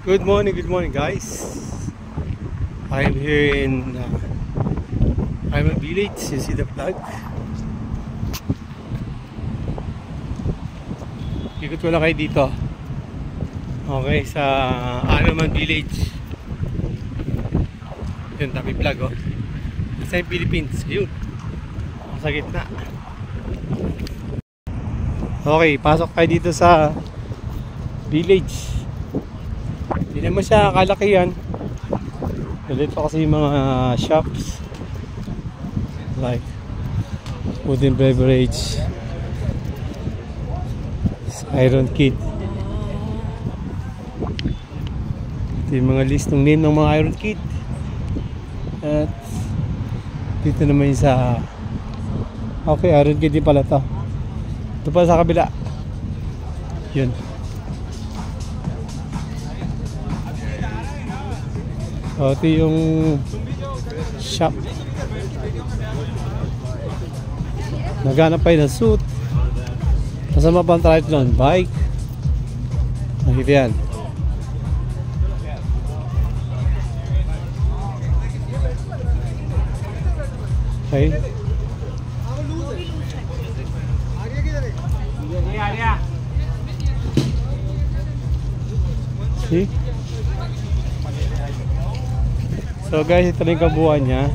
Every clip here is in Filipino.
Good morning guys. I'm here in I'm a village. You see the flag? Ikot ko lang kayo dito. Okay, sa Anoman Village. Yun, dami flag oh. Sa Philippines, yun. Sa gitna. Okay, pasok kayo dito sa village. Hindi naman siya kalakihan. Dito kasi yung mga shops like food and beverage, Iron Kid. Ito yung mga list ng name ng mga Iron Kid. At dito naman yung sa okay, Iron Kid din pala to. Ito pa sa kabila. Yun. So, ito yung shop. Naghanap pa yun ng suit. Kasama pa ang triathlon bike. Nakita yan. Okay. See? So guys, ito na yung kabuuan niya.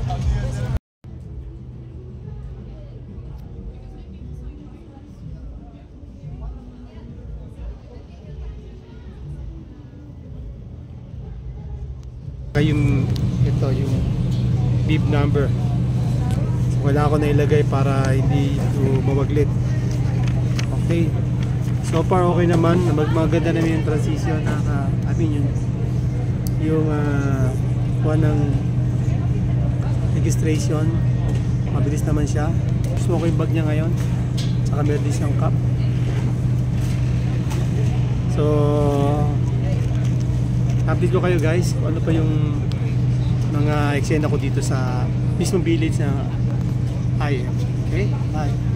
Ito yung bib number. So, wala ko na ilagay para hindi ito mawaglit. Okay. So far okay naman. Maganda naman yung transition na yung kuha ng registration. Mabilis naman siya. Gusto ko yung bag niya ngayon. Saka meron din siyang cup. So update ko kayo guys kung ano pa yung mga eksena ko dito sa mismong village na IF. Okay? Bye.